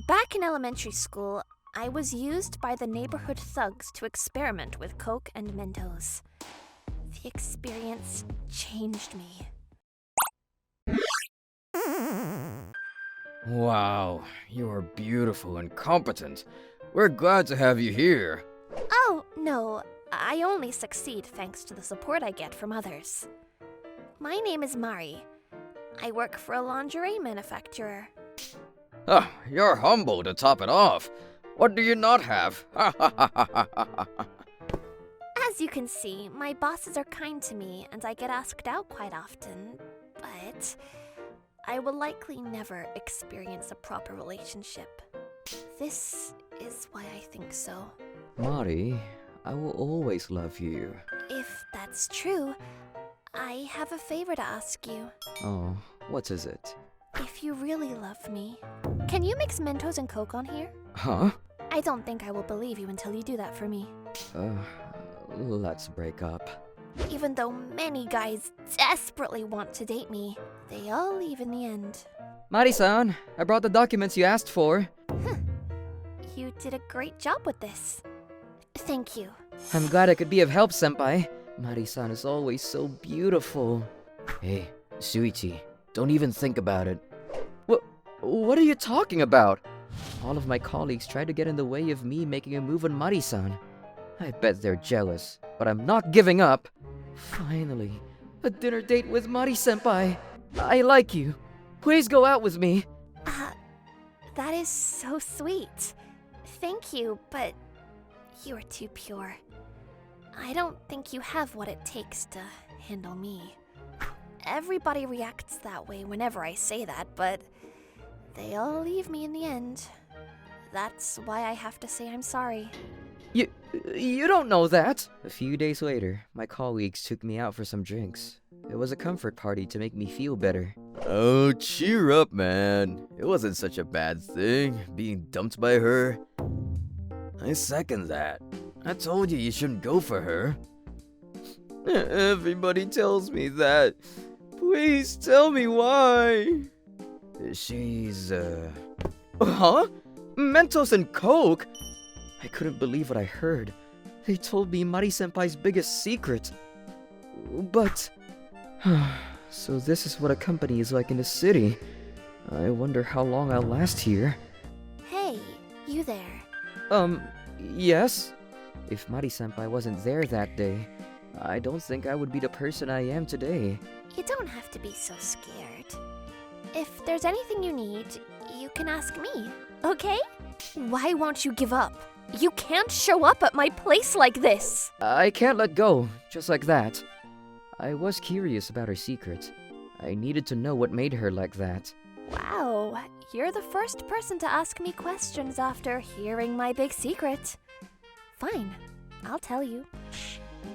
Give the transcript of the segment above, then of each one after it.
Back in elementary school, I was used by the neighborhood thugs to experiment with coke and mentos. The experience changed me. Wow, you are beautiful and competent. We're glad to have you here. Oh, no, I only succeed thanks to the support I get from others. My name is Mari. I work for a lingerie manufacturer. Ah, you're humble to top it off. What do you not have? As you can see, my bosses are kind to me and I get asked out quite often, but I will likely never experience a proper relationship. This is why I think so. Mari, I will always love you. If that's true, I have a favor to ask you. Oh, what is it? If you really love me, can you mix Mentos and Coke on here? Huh? I don't think I will believe you until you do that for me. Let's break up. Even though many guys desperately want to date me, they all leave in the end. Mari-san, I brought the documents you asked for. You did a great job with this. Thank you. I'm glad I could be of help, senpai. Mari-san is always so beautiful. Hey, Suichi, don't even think about it. What are you talking about? All of my colleagues tried to get in the way of me making a move on Mari-san. I bet they're jealous, but I'm not giving up. Finally, a dinner date with Mari-senpai. I like you. Please go out with me. That is so sweet. Thank you, but you are too pure. I don't think you have what it takes to handle me. Everybody reacts that way whenever I say that, but they all leave me in the end. That's why I have to say I'm sorry. You don't know that! A few days later, my colleagues took me out for some drinks. It was a comfort party to make me feel better. Oh, cheer up, man. It wasn't such a bad thing, being dumped by her. I second that. I told you shouldn't go for her. Everybody tells me that. Please tell me why. She's, Huh? Mentos and Coke? I couldn't believe what I heard. They told me Mari-senpai's biggest secret. But... So this is what a company is like in the city. I wonder how long I'll last here. Hey, you there. Yes? If Mari-senpai wasn't there that day, I don't think I would be the person I am today. You don't have to be so scared. If there's anything you need, you can ask me, okay? Why won't you give up? You can't show up at my place like this! I can't let go, just like that. I was curious about her secret. I needed to know what made her like that. Wow, you're the first person to ask me questions after hearing my big secret. Fine, I'll tell you.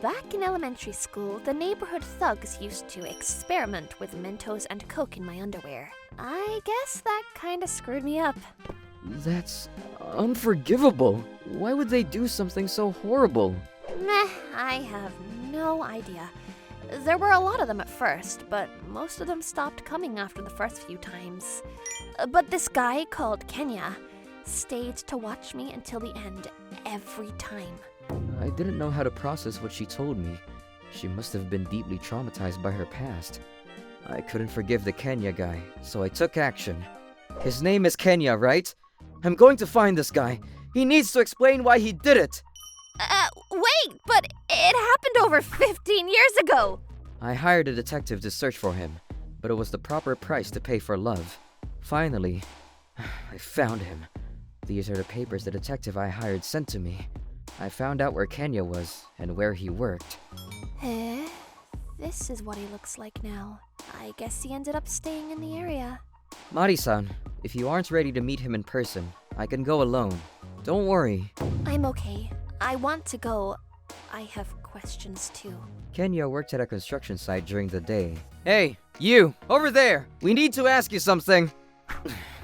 Back in elementary school, the neighborhood thugs used to experiment with Mentos and Coke in my underwear. I guess that kinda screwed me up. That's unforgivable. Why would they do something so horrible? Meh, I have no idea. There were a lot of them at first, but most of them stopped coming after the first few times. But this guy called Kenya stayed to watch me until the end every time. I didn't know how to process what she told me. She must have been deeply traumatized by her past. I couldn't forgive the Kenya guy, so I took action. His name is Kenya, right? I'm going to find this guy. He needs to explain why he did it. Wait, but it happened over 15 years ago! I hired a detective to search for him, but it was the proper price to pay for love. Finally, I found him. These are the papers the detective I hired sent to me. I found out where Kenya was and where he worked. This is what he looks like now. I guess he ended up staying in the area. Mari-san, if you aren't ready to meet him in person, I can go alone. Don't worry. I'm okay. I want to go. I have questions too. Kenya worked at a construction site during the day. Hey, you! Over there! We need to ask you something!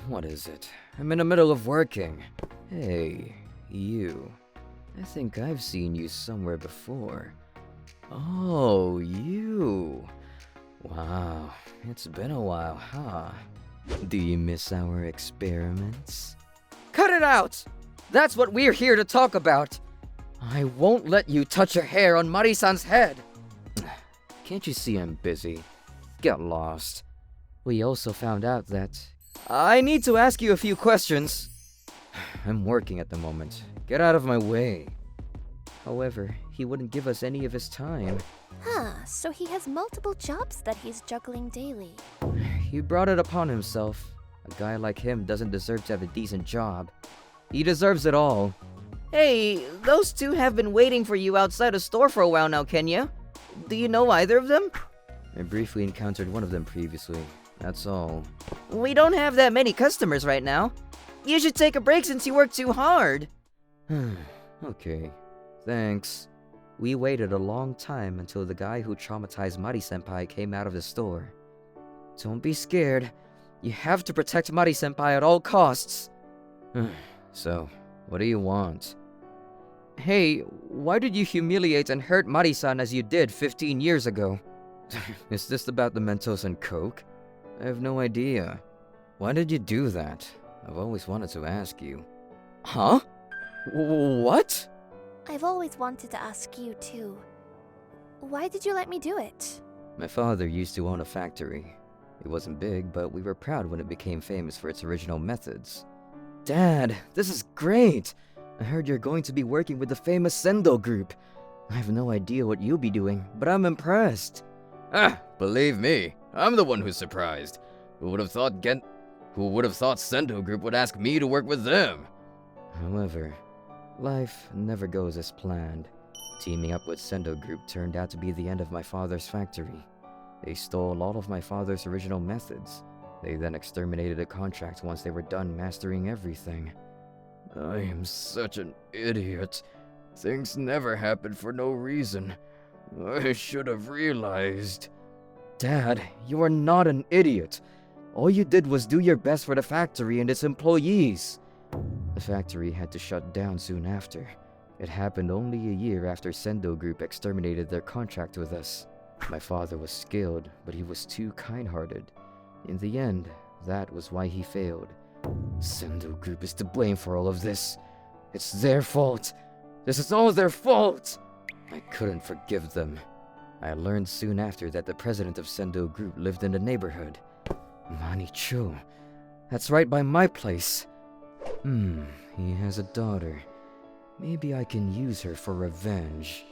What is it? I'm in the middle of working. Hey, you. I think I've seen you somewhere before. Oh, you. Wow, it's been a while, huh? Do you miss our experiments? Cut it out! That's what we're here to talk about. I won't let you touch a hair on Mari-san's head. Can't you see I'm busy? Get lost. We also found out that I need to ask you a few questions. I'm working at the moment. Get out of my way. However, he wouldn't give us any of his time. Huh, so he has multiple jobs that he's juggling daily. He brought it upon himself. A guy like him doesn't deserve to have a decent job. He deserves it all. Hey, those two have been waiting for you outside the store for a while now, Kenya. Do you know either of them? I briefly encountered one of them previously. That's all. We don't have that many customers right now. You should take a break since you work too hard. Okay, thanks. We waited a long time until the guy who traumatized Mari-senpai came out of the store. Don't be scared. You have to protect Mari-senpai at all costs. So, what do you want? Hey, why did you humiliate and hurt Mari-san as you did 15 years ago? Is this about the Mentos and Coke? I have no idea. Why did you do that? I've always wanted to ask you. Huh? What? I've always wanted to ask you too. Why did you let me do it? My father used to own a factory. It wasn't big, but we were proud when it became famous for its original methods. Dad, this is great! I heard you're going to be working with the famous Sendo group. I have no idea what you'll be doing, but I'm impressed. Believe me, I'm the one who's surprised. Who would have thought Sendo Group would ask me to work with them? However, life never goes as planned. Teaming up with Sendo Group turned out to be the end of my father's factory. They stole all of my father's original methods. They then exterminated the contract once they were done mastering everything. I am such an idiot. Things never happen for no reason. I should have realized. Dad, you are not an idiot. All you did was do your best for the factory and its employees. The factory had to shut down soon after. It happened only a year after Sendo Group exterminated their contract with us. My father was skilled, but he was too kind-hearted. In the end, that was why he failed. Sendo Group is to blame for all of this. It's their fault. This is all their fault. I couldn't forgive them. I learned soon after that the president of Sendo Group lived in the neighborhood. Manicho. That's right by my place. He has a daughter. Maybe I can use her for revenge.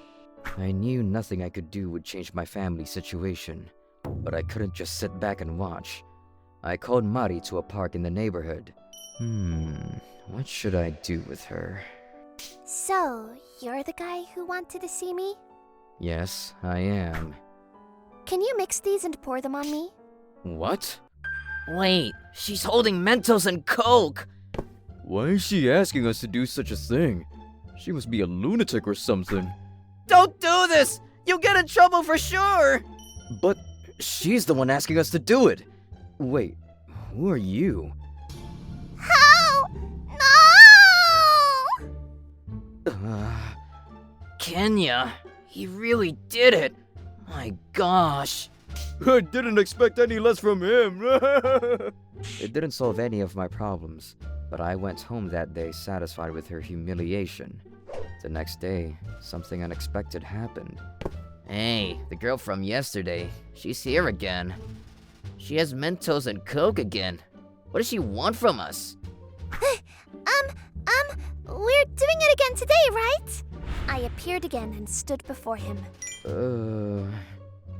I knew nothing I could do would change my family's situation, but I couldn't just sit back and watch. I called Mari to a park in the neighborhood. What should I do with her? So, you're the guy who wanted to see me? Yes, I am. Can you mix these and pour them on me? What? Wait, she's holding Mentos and Coke! Why is she asking us to do such a thing? She must be a lunatic or something. Don't do this! You'll get in trouble for sure! But she's the one asking us to do it. Wait, who are you? How? No! Kenya, he really did it. My gosh. I didn't expect any less from him. It didn't solve any of my problems, but I went home that day satisfied with her humiliation. The next day, something unexpected happened. Hey, the girl from yesterday, she's here again. She has Mentos and Coke again. What does she want from us? We're doing it again today, right? I appeared again and stood before him.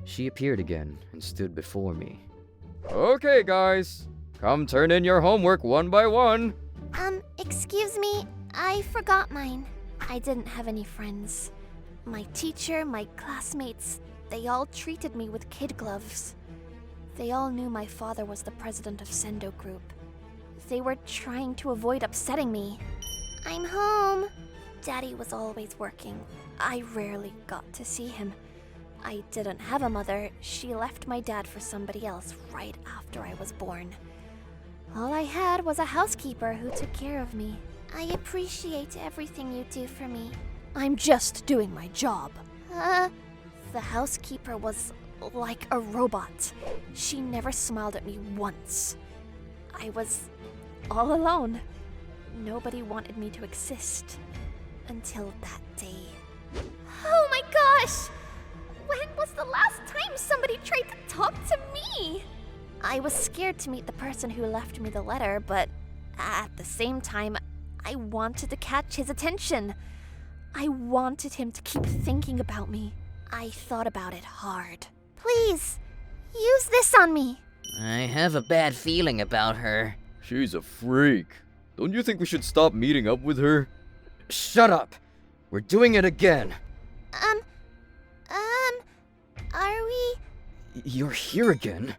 She appeared again and stood before me. Okay, guys. Come turn in your homework one by one. Excuse me, I forgot mine. I didn't have any friends. My teacher, my classmates, they all treated me with kid gloves. They all knew my father was the president of Sendo Group. They were trying to avoid upsetting me. I'm home. Daddy was always working. I rarely got to see him. I didn't have a mother. She left my dad for somebody else right after I was born. All I had was a housekeeper who took care of me. I appreciate everything you do for me. I'm just doing my job. The housekeeper was like a robot. She never smiled at me once. I was all alone. nobody wanted me to exist. Until that day. Oh my gosh! When was the last time somebody tried to talk to me? I was scared to meet the person who left me the letter, but at the same time, I wanted to catch his attention. I wanted him to keep thinking about me. I thought about it hard. Please, use this on me. I have a bad feeling about her. She's a freak. Don't you think we should stop meeting up with her? Shut up! We're doing it again! Are we? You're here again?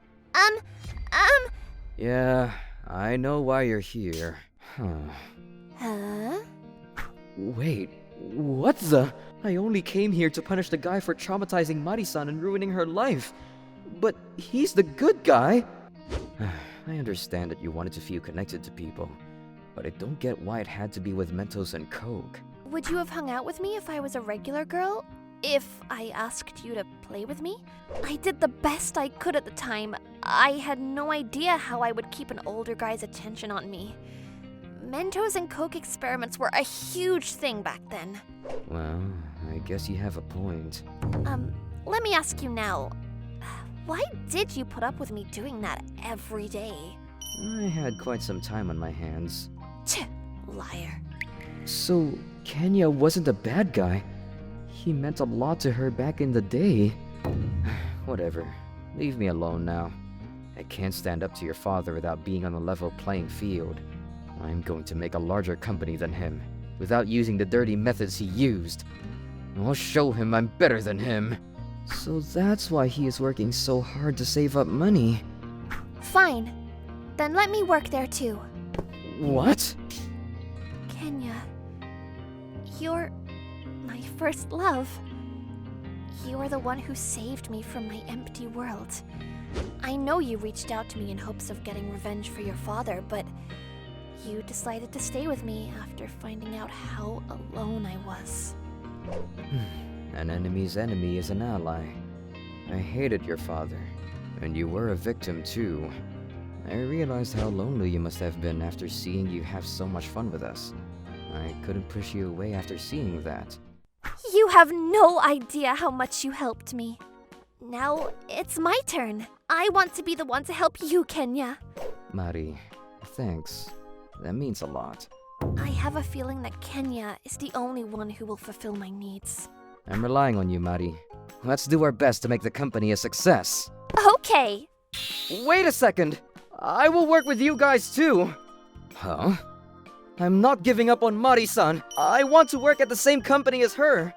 Yeah, I know why you're here. Huh? Wait, what the? I only came here to punish the guy for traumatizing Mari-san and ruining her life. But he's the good guy. I understand that you wanted to feel connected to people, but I don't get why it had to be with Mentos and Coke. Would you have hung out with me if I was a regular girl? If I asked you to play with me? I did the best I could at the time. I had no idea how I would keep an older guy's attention on me. Mentos and Coke experiments were a huge thing back then. Well, I guess you have a point. Let me ask you now. Why did you put up with me doing that every day? I had quite some time on my hands. Tch, liar. So, Kenya wasn't a bad guy. He meant a lot to her back in the day. Whatever. Leave me alone now. I can't stand up to your father without being on a level playing field. I'm going to make a larger company than him, without using the dirty methods he used. I'll show him I'm better than him. So that's why he is working so hard to save up money. Fine. Then let me work there too. What? Kenya, you're my first love. You are the one who saved me from my empty world. I know you reached out to me in hopes of getting revenge for your father, but you decided to stay with me after finding out how alone I was. An enemy's enemy is an ally. I hated your father, and you were a victim too. I realized how lonely you must have been after seeing you have so much fun with us. I couldn't push you away after seeing that. You have no idea how much you helped me. Now it's my turn. I want to be the one to help you, Kenya. Mari, thanks. That means a lot. I have a feeling that Kenya is the only one who will fulfill my needs. I'm relying on you, Mari. Let's do our best to make the company a success. Okay. Wait a second! I will work with you guys too! Huh? I'm not giving up on Mari-san. I want to work at the same company as her.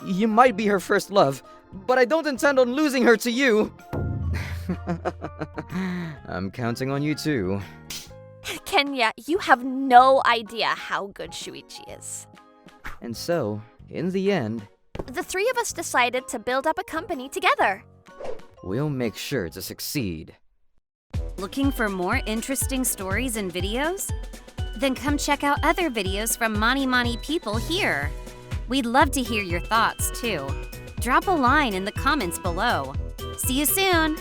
You might be her first love, but I don't intend on losing her to you. I'm counting on you too. Kenya, you have no idea how good Shuichi is. And so, in the end, The three of us decided to build up a company together. we'll make sure to succeed. Looking for more interesting stories and videos? Then come check out other videos from Mani Mani people here. We'd love to hear your thoughts too. Drop a line in the comments below. See you soon!